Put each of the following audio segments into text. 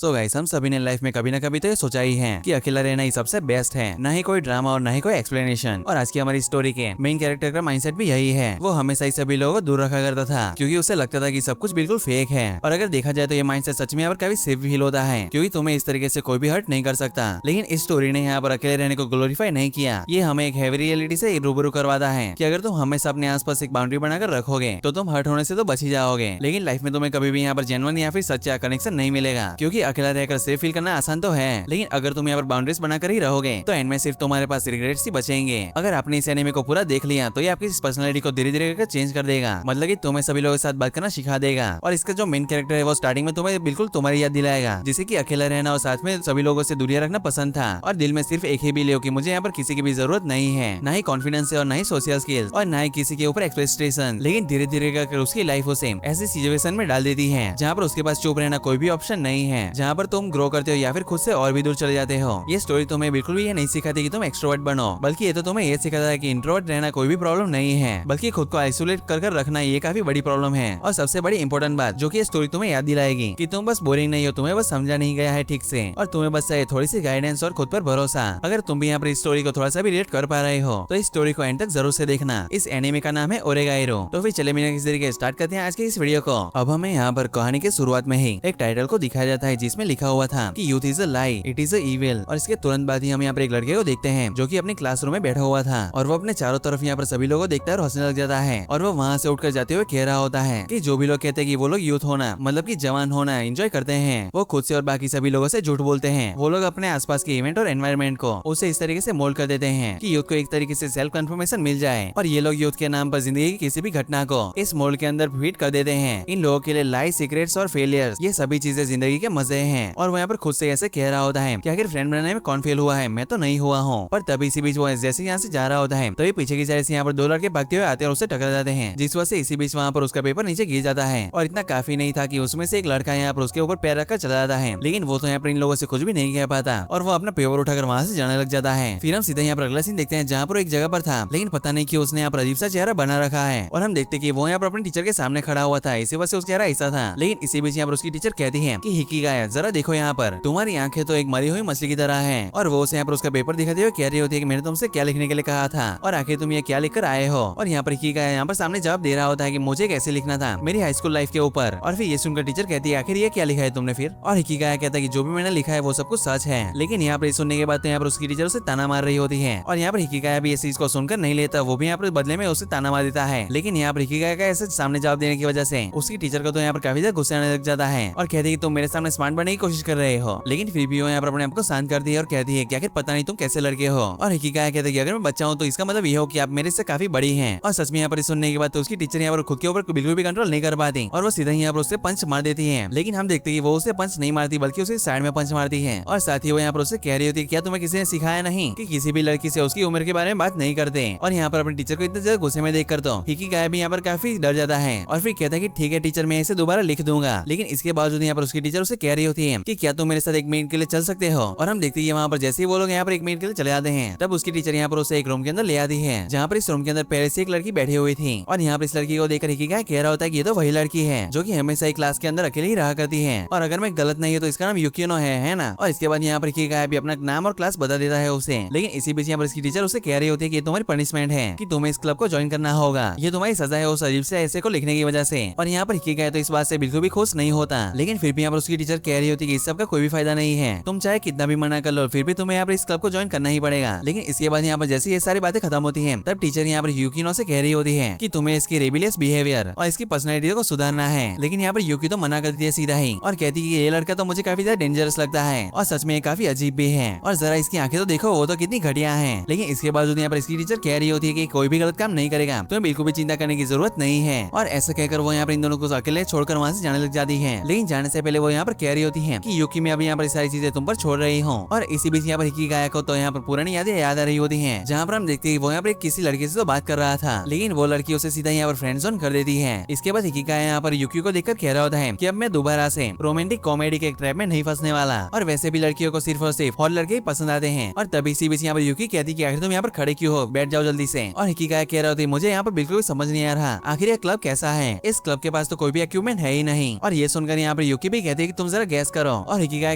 So guys, हम सभी ने लाइफ में कभी ना कभी तो ये सोचा ही है कि अकेला रहना ही सबसे बेस्ट है, ना ही कोई ड्रामा और ना ही कोई एक्सप्लेनेशन। और आज की हमारी स्टोरी के मेन कैरेक्टर का माइंडसेट भी यही है। वो हमेशा ही सभी लोगों को दूर रखा करता था क्योंकि उसे लगता था कि सब कुछ बिल्कुल फेक है। और अगर देखा जाए तो ये माइंडसेट सच में यहाँ पर काफी सेफ फील होता है क्योंकि तुम्हें इस तरीके से कोई भी हर्ट नहीं कर सकता। लेकिन इस स्टोरी ने यहाँ पर अकेले रहने को ग्लोरीफाई नहीं किया। ये हमें एक हैवी रियलिटी से रूबरू करवाता है कि अगर तुम हमेशा अपने आसपास एक बाउंड्री बनाकर रखोगे तो तुम हर्ट होने से तो बच ही जाओगे, लेकिन लाइफ में तुम्हें कभी भी यहाँ पर जेन्युइन या फिर सच्चा कनेक्शन नहीं मिलेगा। क्योंकि अकेला रहकर सेफ फील करना आसान तो है, लेकिन अगर तुम यहाँ पर बाउंड्रीज बनाकर ही रहोगे तो एंड में सिर्फ तुम्हारे पास रिग्रेट्स ही बचेंगे। अगर आपने इस एनिमे को पूरा देख लिया तो ये आपकी पर्सनालिटी को धीरे धीरे चेंज कर देगा, मतलब कि तुम्हें सभी लोगों के साथ बात करना सिखा देगा। और इसका जो मेन कैरेक्टर है वो स्टार्टिंग में तुम्हें बिल्कुल तुम्हारी याद दिलाएगा, जिसे कि अकेला रहना और साथ में सभी लोगों से दूरियां रखना पसंद था और दिल में सिर्फ एक ही भी लियो कि मुझे यहाँ पर किसी की भी जरूरत नहीं है, ना ही कॉन्फिडेंस है और ना ही सोशल स्किल्स और ना ही किसी के ऊपर एक्सपेक्टेशन। लेकिन धीरे धीरे कर उसकी लाइफ उसे ऐसी सिचुएशन में डाल देती है जहाँ पर उसके पास चुप रहना कोई भी ऑप्शन नहीं है, जहाँ पर तुम ग्रो करते हो या फिर खुद से और भी दूर चले जाते हो। ये स्टोरी तुम्हें बिल्कुल भी ये नहीं सिखाती कि तुम एक्सट्रोवर्ट बनो, बल्कि ये तो तुम्हें ये सिखाता है कि इंट्रोवर्ट रहना कोई भी प्रॉब्लम नहीं है, बल्कि खुद को आइसोलेट कर रखना ये काफी बड़ी प्रॉब्लम है। और सबसे बड़ी इंपॉर्टेंट बात जो कि ये स्टोरी तुम्हें याद दिलाएगी कि तुम बस बोरिंग नहीं हो, तुम्हें बस समझा नहीं गया है ठीक से और तुम्हें बस चाहिए थोड़ी सी गाइडेंस और खुद पर भरोसा। अगर तुम भी यहाँ पर इस स्टोरी को थोड़ा सा भी रिलेट कर पा रहे हो तो इस स्टोरी को एंड तक जरूर से देखना। इस एनिमे का नाम है ओरेगाइरो। तो फिर चले बिना किसी तरीके स्टार्ट करते हैं आज के इस वीडियो को। अब हमें यहाँ पर कहानी के शुरुआत में ही एक टाइटल को दिखाया जाता है जिसमें लिखा हुआ था कि youth is a lie, it is a evil. और इसके तुरंत बाद ही हम यहाँ पर एक लड़के को देखते हैं जो कि अपने क्लासरूम में बैठा हुआ था और वो अपने चारों तरफ यहाँ पर सभी लोगों को देखता है और हंसने लग जाता है। और वो वहाँ से उठकर जाते हुए कह रहा होता है कि जो भी लोग कहते हैं कि वो लोग यूथ होना मतलब कि जवान होना एंजॉय करते हैं, वो खुद से और बाकी सभी लोगों से झूठ बोलते हैं। वो लोग अपने आसपास के इवेंट और एनवायरमेंट को उसे इस तरीके से मोल्ड कर देते हैं कि यूथ को एक तरीके से सेल्फ कंफर्मेशन मिल जाए और ये लोग यूथ के नाम पर जिंदगी की किसी भी घटना को इस मोल्ड के अंदर फिट कर देते हैं। इन लोगों के लिए लाइफ, सीक्रेट्स और फेलियर्स ये सभी चीजें जिंदगी के मजे हैं। और वो यहाँ पर खुद से ऐसे कह रहा होता है कि आखिर फ्रेंड बनाने में कौन फेल हुआ है, मैं तो नहीं हुआ हूँ। पर तभी इसी बीच वो जैसे यहाँ से जा रहा होता है तभी पीछे की साइड से यहाँ पर दो लड़के भागते हुए आते हैं और उससे टकरा जाते हैं, जिस वजह से इसी बीच वहाँ पर उसका पेपर नीचे गिर जाता है। और इतना काफी नहीं था कि उसमें से एक लड़का यहाँ पर उसके ऊपर पैर रखकर चला जाता है, लेकिन वो तो यहाँ पर इन लोगों से कुछ भी नहीं कह पाता और वो अपना पेपर उठाकर वहाँ से जाने लग जाता है। फिर हम सीधा यहाँ पर अगला सीन देखते हैं जहाँ पर एक जगह पर था, लेकिन पता नहीं कि उसने यहाँ पर अजीब सा चेहरा बना रखा है और हम देखते कि वो यहाँ पर अपने टीचर के सामने खड़ा हुआ था, इसी वजह से उसका चेहरा ऐसा था। लेकिन इसी बीच यहाँ पर उसकी टीचर कहती है कि हिकिगाया जरा देखो यहाँ पर, तुम्हारी आंखें तो एक मरी हुई मछली की तरह है। और वो उसे यहाँ पर उसका पेपर दिखाते हुए कह रही होती है कि मैंने तुमसे क्या लिखने के लिए कहा था और आखिर तुम ये क्या लिखकर आए हो। और यहाँ पर हिकिगाया यहाँ पर सामने जवाब दे रहा होता है कि मुझे कैसे लिखना था मेरी हाई स्कूल लाइफ के ऊपर। और फिर ये सुनकर टीचर कहती है आखिर ये क्या लिखा है तुमने फिर। और हिकिगाया कहता है कि जो भी मैंने लिखा है वो सब कुछ सच है। लेकिन यहाँ पर सुनने के बाद तो यहाँ पर उसकी टीचर उसे ताना मार रही होती है और यहाँ पर हिकिगाया भी इस चीज को सुनकर नहीं लेता, वो भी यहाँ पर बदले में उसे ताना मार देता है। लेकिन यहाँ पर हिकिगाया का ऐसे सामने जवाब देने की वजह से उसकी टीचर को तो यहाँ पर काफी ज्यादा गुस्सा आने लग जाता है और कहती है कि तुम मेरे सामने स्मार्ट बनने की कोशिश कर रहे हो। लेकिन फिर भी वो यहाँ पर अपने आप को शांत करती है और कहती है कि आखिर पता नहीं तुम कैसे लड़के हो। और हिकिगाया कहते हैं कि अगर मैं बच्चा हूँ तो इसका मतलब ये हो कि आप मेरे से काफी बड़ी हैं। और सच में यहाँ पर सुनने के बाद तो उसकी टीचर यहाँ पर खुद के ऊपर बिल्कुल भी कंट्रोल नहीं कर पाती और वो सीधा ही यहाँ पर उससे पंच मार देती है। लेकिन हम देखते हैं कि वो उसे पंच नहीं मारती बल्कि उसे साइड में पंच मारती है। और साथ ही वो यहाँ पर उससे कह रही होती है क्या तुम्हें किसी ने सिखाया नहीं कि किसी भी लड़की से उसकी उम्र के बारे में बात नहीं करते। और यहाँ पर अपने टीचर को इतने ज्यादा गुस्से में देख कर तो हिकिगाया भी यहाँ पर काफी डर जाता है और फिर कहता है कि ठीक है टीचर मैं इसे दोबारा लिख दूंगा। लेकिन इसके बावजूद यहाँ पर उसकी टीचर उसे कह रही होती है कि क्या तुम मेरे साथ एक मिनट के लिए चल सकते हो। और हम देखते हैं वहाँ पर जैसे ही वो लोग यहाँ पर एक मिनट के लिए चले जाते हैं तब उसकी टीचर यहाँ पर उसे एक रूम के अंदर ले आती है जहाँ पर इस रूम के अंदर पहले से एक लड़की बैठी हुई थी। और यहाँ पर इस लड़की को देखकर हिकिगाया कह रहा होता है कि ये तो वही लड़की है जो कि हमेशा ही क्लास के अंदर अकेले ही रहा करती है और अगर मैं गलत नहीं है तो इसका नाम युकिनो है ना। और इसके बाद यहाँ पर हिकिगाया भी अपना नाम और क्लास बता देता है उसे। लेकिन इसी बीच यहाँ पर इसकी टीचर उसे कह रही होती है कि तुम्हारी पनिशमेंट है कि तुम्हें इस क्लब को ज्वाइन करना होगा, ये तुम्हारी सजा है उस अजीब से ऐसे को लिखने की वजह से। और यहाँ पर हिकिगाया तो इस बात से बिल्कुल भी खुश नहीं होता। लेकिन फिर भी यहाँ पर उसकी टीचर कह रही होती है कि इस सब का कोई भी फायदा नहीं है, तुम चाहे कितना भी मना कर लो फिर भी तुम्हें यहाँ पर इस क्लब को ज्वाइन करना ही पड़ेगा। लेकिन इसके बाद यहाँ पर जैसे ये सारी बातें खत्म होती है तब टीचर यहाँ पर युकिनो से कह रही होती है कि तुम्हें इसकी रेबिलियस बिहेवियर और इसकी पर्सनैलिटी को सुधारना है। लेकिन यहाँ पर युकी तो मना करती है सीधा ही और कहती है कि ये लड़का तो मुझे काफी ज्यादा डेंजरस लगता है और सच में काफी अजीब भी है और जरा इसकी आंखें तो देखो वो तो कितनी घटिया है। लेकिन इसके बावजूद यहाँ पर इसकी टीचर कह रही होती है कि कोई भी गलत काम नहीं करेगा, तुम्हें बिल्कुल भी चिंता करने की जरूरत नहीं है। और ऐसा कहकर वो यहाँ पर इन दोनों को अकेले छोड़कर वहाँ से जाने लग जाती है। लेकिन जाने से पहले वो यहाँ पर कह रही होती है कि युकी मैं अभी यहाँ पर सारी चीजें तुम पर छोड़ रही हूँ। और इसी बीच यहाँ पर हिकिगाया को तो यहाँ पर पुरानी यादें याद आ रही होती है जहाँ पर हम देखते हैं वो यहाँ पर किसी लड़की से तो बात कर रहा था, लेकिन वो लड़की उसे सीधा यहाँ पर फ्रेंड जोन कर देती है। इसके बाद हिकिगाया यहाँ पर युकी को देखकर कह रहा होता है कि अब मैं दोबारा से रोमांटिक कॉमेडी के ट्रैप में नहीं फंसने वाला और वैसे भी लड़कियों को सिर्फ और सिर्फ हॉट लड़के ही पसंद आते हैं। और तभी इसी बीच यहाँ पर युकी कहती कि आखिर तुम यहाँ पर खड़े क्यों हो, बैठ जाओ जल्दी से। और हिकिगाया कह रहा होती मुझे यहाँ पर बिल्कुल भी समझ नहीं आ रहा आखिर ये क्लब कैसा है, इस क्लब के पास तो कोई भी इक्विपमेंट है ही नहीं। और ये सुनकर यहाँ पर युकी भी कहती है कि तुम जरा गैस करो। और हिकिगाया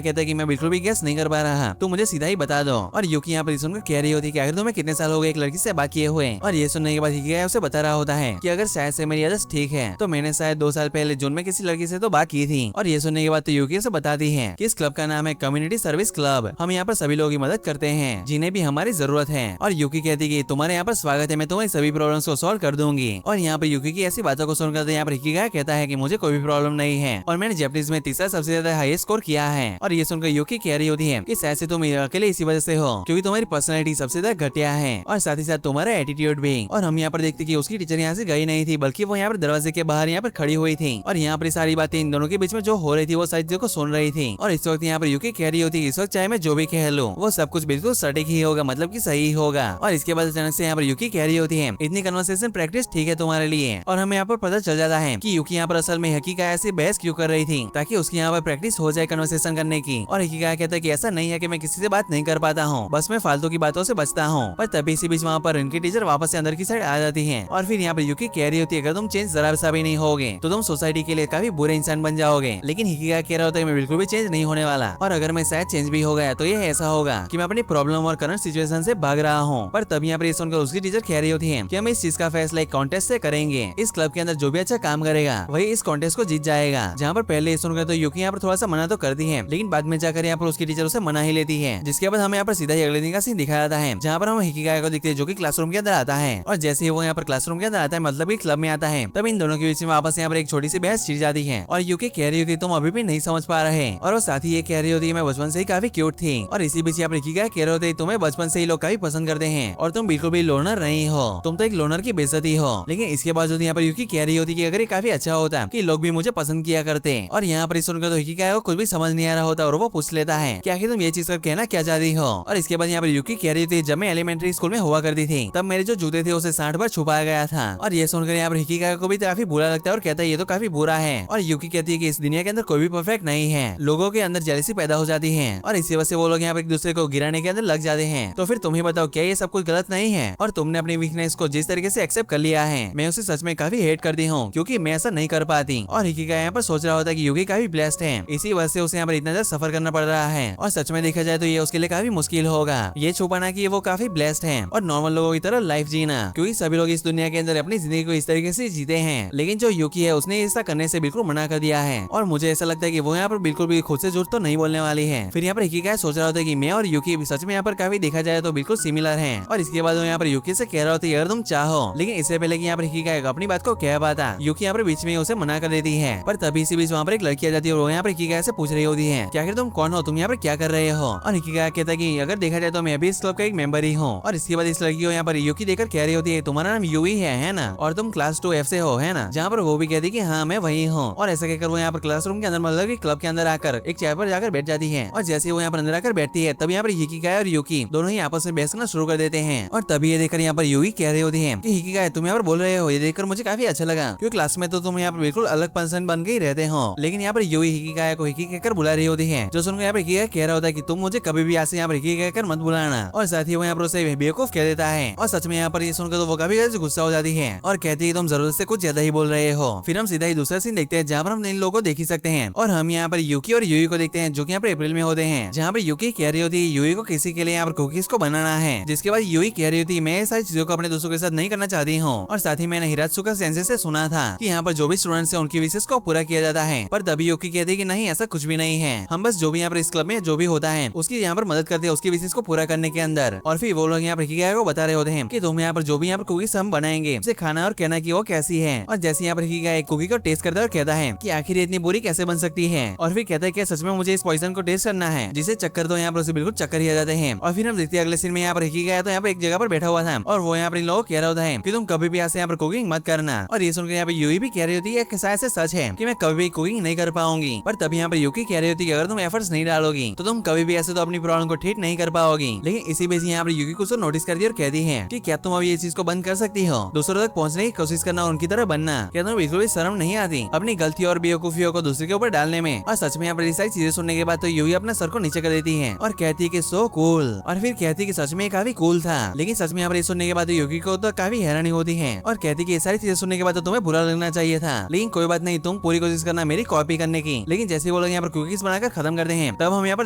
कहता है कि मैं बिल्कुल भी गैस नहीं कर पा रहा, तो मुझे सीधा ही बता दो। और यूकी यहाँ पर सुनकर कह रही होती है कि आखिर तुम्हें कितने साल हो गए एक लड़की से बात किए हुए। और ये सुनने के बाद हिकिगाया उसे बता रहा होता है कि अगर शायद से मेरी आदत ठीक है तो मैंने शायद 2 साल पहले जून में किसी लड़की से तो बात की थी। और ये सुनने के बाद तो यूकी उसे बताती है कि इस क्लब का नाम है कम्युनिटी सर्विस क्लब। हम यहाँ पर सभी लोगों की मदद करते हैं जिन्हें भी हमारी जरूरत है। और यूकी कहती है कि तुम्हारे यहाँ पर स्वागत है, मैं तुम्हारी सभी प्रॉब्लम्स को सॉल्व कर दूंगी। और यहाँ पर यूकी की ऐसी बातों को सुनकर यहाँ पर हिकिगाया कहता है कि मुझे कोई भी प्रॉब्लम नहीं है और मैंने जापानीज में तीसरा सबसे ज्यादा हाईएस्ट स्कोर किया है। और ये सुनकर यूकी कह रही होती है कि शायद से तुम अकेले इसी वजह से हो क्योंकि तुम्हारी पर्सनैलिटी सबसे ज्यादा घटिया है और साथ ही साथ तुम्हारा एटीट्यूड भी। और हम यहाँ पर देखते कि उसकी टीचर यहाँ से गई नहीं थी बल्कि वो यहाँ पर दरवाजे के बाहर यहाँ पर खड़ी हुई थी। और यहाँ पर सारी बातें इन दोनों के बीच में जो हो रही थी वो सारी चीजों को सुन रही थी। और इस वक्त यहाँ पर यूकी कह रही होती है इस वक्त चाहे मैं जो भी कह लूं वो सब कुछ बिल्कुल सटीक ही होगा, मतलब कि सही होगा। और इसके बाद अचानक से यहाँ पर यूकी कह रही होती है इतनी कन्वर्सेशन प्रैक्टिस ठीक है तुम्हारे लिए। और हमें यहाँ पर पता चल जाता है कि यूकी यहाँ पर असल में हिकिगाया से बहस क्यों कर रही थी ताकि उसकी यहाँ पर प्रैक्टिस हो जाए कन्वर्सेशन करने की। और हिकिगाया कहता है कि ऐसा नहीं है कि मैं किसी से बात नहीं कर पाता हूँ, बस मैं फालतू की बातों से बचता हूँ। पर तभी इसी बीच वहाँ पर इनकी टीचर वापस से अंदर की साइड आ जाती है। और फिर यहाँ पर यूकी कह रही होती है अगर तुम चेंज जरा सा भी नहीं होगे तो तुम सोसाइटी के लिए काफी बुरे इंसान बन जाओगे। लेकिन हिकिगाया कह रहा होता है मैं बिल्कुल भी चेंज नहीं होने वाला और अगर मैं शायद चेंज भी हो गया तो ये ऐसा होगा कि मैं अपनी प्रॉब्लम और करंट सिचुएशन से भाग रहा हूँ। पर तभी यहाँ पर सुनकर उसकी टीचर कह रही होती है कि हम इस चीज का फैसला एक कॉन्टेस्ट से करेंगे। इस क्लब के अंदर जो भी अच्छा काम करेगा वही इस कॉन्टेस्ट को जीत जाएगा। जहाँ पर पहले सुनकर तो यूकी यहाँ पर थोड़ा सा मना तो करती है लेकिन बाद में जाकर यहाँ पर उसकी टीचर उसे मना ही लेती है। जिसके बाद हमें यहाँ पर सीधा ही अगले दिन का सीन दिखाया जाता है जहाँ पर हम हिकिगाया को देखते हैं जो कि क्लासरूम के अंदर आता है। और जैसे ही वो यहाँ पर क्लासरूम के अंदर आता है मतलब कि क्लब में आता है तब इन दोनों के बीच में वापस यहाँ पर एक छोटी सी बहस छिड़ जाती है। और यूकी कह रही होती है तुम अभी भी नहीं समझ पा रहे और वो साथ ही ये कह रही होती है मैं बचपन से ही काफी क्यूट थी। और इसी बीच यहाँ पर हिकिगाया कह रहे होते तुम्हें बचपन से ही लोग काफी पसंद करते हैं और तुम बिल्कुल भी लोनर नहीं हो, तुम तो एक लोनर की बेइज्जती हो। लेकिन इसके बावजूद यहाँ पर यूकी कह रही होती कि अगर ये काफी अच्छा होता कि लोग भी मुझे पसंद किया करते। और यहाँ पर सुनकर तो हिकिगाया को कुछ भी समझ नहीं आ रहा होता और वो पूछ लेता है कि आखिर तुम ये चीज कर कहना क्या चाहती हो। और इसके बाद यहाँ पर यूकी कह रही थी जब मैं एलिमेंट्री स्कूल में हुआ करती थी तब मेरे जो जूते थे उसे 60 बार छुपाया गया था। और ये सुनकर यहाँ पर हिकिगाया को भी काफी बुरा लगता है और कहता है ये तो काफी बुरा है। और यूकी कहती है कि इस दुनिया के अंदर कोई भी परफेक्ट नहीं है, लोगों के अंदर जेलसी पैदा हो जाती है और इसी वजह से वो लोग यहाँ पर एक दूसरे को गिराने के अंदर लग जाते हैं। तो फिर तुम ही बताओ क्या ये सब कुछ गलत नहीं है? और तुमने अपनी वीकनेस को जिस तरीके से एक्सेप्ट कर लिया है मैं उसे सच में काफी हेट करती हूँ क्योंकि मैं ऐसा नहीं कर पाती। और हिकिगाया यहाँ पर सोच रहा होता है कि यूकी काफी ब्लेस्ड है, इसी वजह से उसे यहाँ पर इतना ज्यादा सफर करना पड़ रहा है। और सच में देखा जाए तो ये उसके लिए काफी मुश्किल होगा ये छुपाना कि वो काफी ब्लेस्ड है और नॉर्मल लोगों की तरह लाइफ जीना, क्योंकि सभी लोग इस दुनिया के अंदर अपनी जिंदगी को इस तरीके से जीते हैं। लेकिन जो यूकी है उसने ऐसा करने से बिल्कुल मना कर दिया है और मुझे ऐसा लगता है कि वो यहाँ पर बिल्कुल भी खुद से झूठ तो नहीं बोलने वाली है। फिर यहाँ पर हिकिगाया सोच रहा होता है कि मैं और यूकी सच में यहाँ पर काफी देखा जाए तो बिल्कुल सिमिलर है। और इसके बाद वो यहाँ पर यूकी से कह रहा होता है अगर तुम चाहो, लेकिन इससे पहले कि यहाँ पर हिकिगाया अपनी बात को कह पाता यूकी यहाँ पर बीच में उसे मना कर देती है। पर तभी इसी बीच वहाँ पर एक लड़की आ जाती है और वो यहाँ पर हिकिगाया से पूछ रही होती है कि आखिर तुम कौन हो, तुम यहाँ पर क्या कर रहे हो। और हिकिगाया कहता है कि अगर देखा जाए तो मैं भी इस क्लब का एक मेंबर ही हूँ। और इसके बाद इस लड़की को यहाँ पर यूकी देखकर कह रही होती है तुम्हारा नाम यूई है ना, और तुम क्लास 2F से हो है ना। जहाँ पर वो भी कहती है कि हाँ मैं वही हूँ। और ऐसा कहकर वो यहाँ पर क्लासरूम के अंदर मतलब क्लब के अंदर आकर एक चेयर पर जाकर बैठ जाती है। और जैसे वो यहाँ पर अंदर आकर बैठती है तब यहाँ पर हिकिगाया और यूकी दोनों ही आपस में बहस करना शुरू कर देते हैं। और तभी ये देखकर यहाँ पर यूई कह रही होती है कि हिकिगाया तुम यहाँ पर बोल रहे हो ये देखकर मुझे काफी अच्छा लगा क्योंकि क्लास में तो तुम यहाँ पर बिल्कुल अलग पर्सन बन के ही रहते हो। लेकिन यहाँ पर यूई हिकिगाया को हिकी कहकर बुला रही होती है जो सुनकर यहाँ पर हिकिगाया कह रहा होता है कि तुम मुझे कभी भी ऐसे यहाँ पर हिकी कहकर मत बुलाना। और साथ ही वो यहाँ पर उसे बेवकूफ कह देता है। और सच में यहाँ पर ये सुनकर तो वो काफी गुस्सा हो जाती है और कहती है तुम जरूरत से कुछ ज्यादा ही बोल रहे हो। फिर हम सीधा ही दूसरा सीन देखते हैं जहाँ पर हम इन लोगों को देख ही सकते हैं और हम यहाँ पर यूकी और यूई को देखते हैं जो कि यहाँ पर अप्रैल में होते हैं। जहाँ पर यूकी कह रही होती है यूई को किसी के लिए यहाँ पर कुकीज को बनाना है, जिसके बाद यूई कह रही होती है मैं सारी चीजों को अपने दोस्तों के साथ नहीं करना चाहती हूँ। और साथ ही मैंने हिरात्सुका सेंसे से सुना था कि यहाँ पर जो भी स्टूडेंट्स हैं उनकी विशेष को पूरा किया जाता है। पर तभी यूकी कहती है कि नहीं ऐसा कुछ भी नहीं है, हम बस जो भी यहाँ पर इस क्लब में जो भी होता है उसकी यहाँ पर मदद करते हैं उसकी विशेष को पूरा करने के अंदर। और फिर वो लोग यहाँ पर हिकिगाया को बता रहे होते हैं कि तुम यहाँ पर जो भी यहाँ पर कुकीज हम बनाएंगे उसे खाना और कहना कि वो कैसी है। और जैसे यहाँ पर हिकिगाया एक कुकी को टेस्ट करता है और कहता है कि आखिर इतनी बुरी कैसे बन सकती है। और फिर कहता है कि सच में मुझे इस पॉइजन को टेस्ट करना है, जिसे चक्कर तो यहाँ पर उसे बिल्कुल चक्कर ही आ जाते हैं। और फिर हम देखते हैं अगले सीन में यहाँ पर हिकिगाया तो यहाँ पर एक जगह पर बैठा हुआ था और वो यहाँ पर इन लोगों को कह रहा होता है कि तुम कभी भी ऐसे यहाँ पर कुकिंग मत करना। और ये सुनकर यहाँ पर यूई भी कह रही होती है कि शायद से सच है कि मैं कभी भी कुकिंग नहीं कर पाऊंगी। पर तभी यहाँ पर यूकी कह रही होती है अगर तुम एफर्ट्स नहीं डालोगी तो तुम कभी भी ऐसे तो अपनी प्रॉब्लम को ठीक नहीं कर पाओगी। लेकिन इसी बीच यहाँ पर यूकी को नोटिस कर दिया और कहती है कि क्या तुम अभी ये चीज को बंद कर सकती हो, दूसरों तक पहुंचने की कोशिश करना और उनकी तरह बनना। क्या तुम्हें बिल्कुल भी शर्म नहीं आती अपनी गलती और बेवकूफियों को दूसरे के ऊपर डालने में। और सच में यहाँ पर ये सारी चीजें सुनने के बाद तो यूई अपना सर को नीचे कर देती है और कहती है कि सो कूल। और फिर कहती है कि सच में काफी कूल था। लेकिन सच में यहाँ पर सुनने के बाद यूकी को तो काफी हैरानी होती है और कहती है कि ये सारी चीजें सुनने के बाद तो तुम्हें बुरा लगना चाहिए था, लेकिन कोई बात नहीं, तुम पूरी कोशिश करना मेरी कॉपी करने की। लेकिन जैसे वो लोग यहाँ पर कुकीज बनाकर खत्म करते हैं तब हम यहाँ पर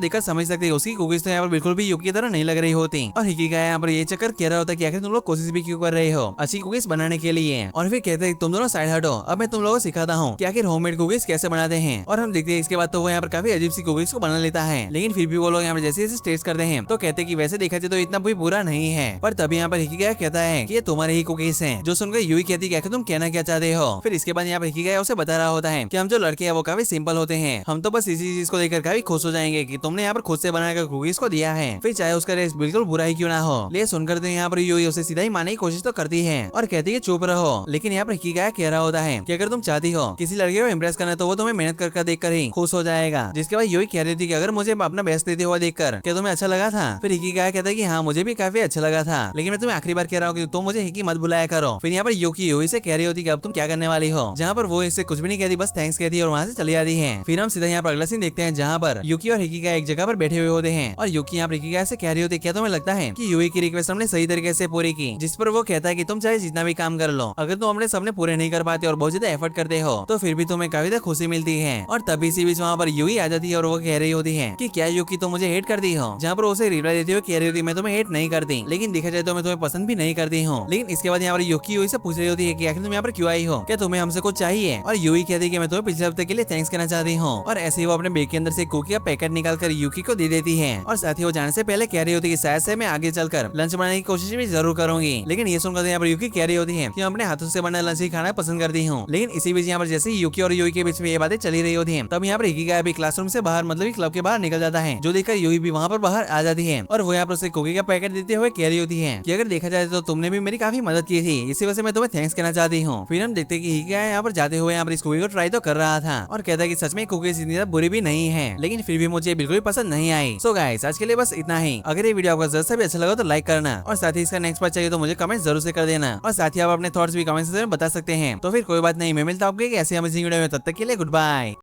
देखकर समझ सकते हैं उसकी कुकीज तो यहाँ पर बिल्कुल भी युकी की तरह नहीं लग रही होती। और हिकिगा यहाँ पर ये चक्कर कह रहा होता है कि आखिर तुम लोग कोशिश भी क्यों कर रहे हो अच्छी कुकीज बनाने के लिए। और फिर कहते हैं तुम दोनों साइड हटो, अब मैं तुम लोगों को सिखाता हूँ कि आखिर होममेड कुकीज कैसे बनाते हैं। और हम देखते हैं इसके बाद तो वो यहाँ पर काफी अजीब सी कुकीज को बना लेता है, लेकिन फिर भी वो लोग यहाँ पर जैसे जैसे टेस्ट करते हैं तो कहते हैं कि वैसे देखा जाए तो इतना भी बुरा नहीं है। पर तभी यहाँ पर हिकिगा कहता है कि ये तुम्हारे ही कुकीज हैं, जो सुनकर यूई कहती है कि तुम कहना क्या चाहते हो। फिर इसके बाद यहाँ पर हिकिगा उसे बता रहा होता है कि हम जो लड़के हैं वो काफी सिंपल होते हैं, हम तो बस इसी चीज को देखकर काफी खुश हो जाएंगे कि तुमने यहाँ पर खुद से बनाकर कुकीज को दिया है, फिर चाहे उसका रेस्ट बिल्कुल बुरा ही क्यों ना हो। ले सुनकर तो यहाँ पर यूई उसे सीधा ही मारने की कोशिश तो करती है और कहती है चुप रहो, लेकिन यहाँ पर हिकिगा कह रहा होता है कि अगर तुम चाहती हो किसी लड़के को इम्प्रेस करना तो वो तुम्हें मेहनत कर देखकर ही खुश हो जाएगा। जिसके बाद यूई कह रही थी कि अगर मुझे अपना बेस्ट देते हुआ देखकर क्या तुम्हें अच्छा लगा था। फिर हिकिगा कहता है कि हाँ मुझे भी काफी अच्छा लगा था, लेकिन मैं तुम्हें आखिरी बार कह रहा हूँ कि तुम मुझे हिकी मत बुलाया करो। फिर यहाँ पर यूकी यूई से कह रही होती कि अब तुम क्या करने वाली हो, जहाँ पर वो इससे कुछ भी नहीं कहती, बस थैंक्स कहती है और वहाँ से चली जाती है। फिर हम सीधा यहाँ पर अगला सीन देखते हैं जहाँ पर यूकी और हिकिगा एक जगह पर बैठे हुए होते हैं और यूकी यहाँ पर हिकिगा से कह रही होती है क्या तुम्हें लगता है कि यूई की रिक्वेस्ट हमने सही तरीके से पूरी की। जिस पर वो कहता है कि तुम चाहे जितना भी काम कर लो, अगर तुम अपने सपने पूरे नहीं कर पाते और बहुत ज्यादा एफर्ट करते हो तो फिर भी तुम्हें काफी ज्यादा खुशी मिलती है। और तभी इसी बीच वहाँ पर यूई आ जाती है और वो कह रही होती है कि क्या यूकी तुम मुझे हेट करती हो, जहाँ पर उसे रिप्लाई देती हो कह रही होती मैं तुम्हें हेट नहीं करती, लेकिन देखा जाए तो मैं तुम्हें पसंद भी नहीं करती हूँ। लेकिन इसके बाद यहाँ पर यूकी यूई से पूछ रही होती है कि आखिर तुम यहाँ पर क्यों आई हो, क्या तुम्हें हमसे कुछ चाहिए। और यूई कहती है कि मैं तुम्हें पिछले हफ्ते के लिए थैंक्स कहना चाहती हूँ। और ऐसे ही वो अपने बैग के अंदर से कुकी का पैकेट निकाल कर यूकी को दे देती है और साथ ही वो जाने से पहले कह रही होती है कि शायद से मैं आगे चलकर लंच बनाने की कोशिश भी जरूर करूंगी। लेकिन ये सुनकर यहाँ पर यूकी कह रही होती है कि मैं अपने हाथों से बना लंच ही खाना पसंद करती हूँ। लेकिन इसी बीच यहाँ पर जैसे यूकी और यूई के बीच में ये बातें चली रही होती है तब यहाँ पर हिकिगा भी क्लासरूम से बाहर मतलब क्लब के बाहर निकल जाता है, जो देखकर यूई भी वहाँ पर बाहर आ जाती है और वो यहाँ पर उसे कुकी का पैकेट देते हुए कह रही होती है कि अगर देखा जाए तो तुमने भी मेरी काफी मदद की थी, इसी वजह से मैं तुम्हें थैंक्स कहना चाहती हूँ। फिर हम देखते हैं कि हिकिगा यहाँ पर जाते हुए यहाँ पर इस कुकी को ट्राई तो कर रहा था और कहता है कि सच में कुकीज इतनी बुरी भी नहीं है, लेकिन फिर भी मुझे बिल्कुल भी पसंद नहीं आई। सो गाइस आज के लिए बस इतना ही। अगर ये वीडियो आपको जरा सा भी अच्छा लगा तो लाइक करना और साथ ही इसका नेक्स्ट पार्ट चाहिए तो मुझे कमेंट जरूर से कर देना और साथ ही आप अपने थॉट्स भी कमेंट सेक्शन में बता सकते हैं। तो फिर कोई बात नहीं, मैं मिलता हूँ आपको एक ऐसे अमेजिंग वीडियो में, तब तक के लिए गुड बाय।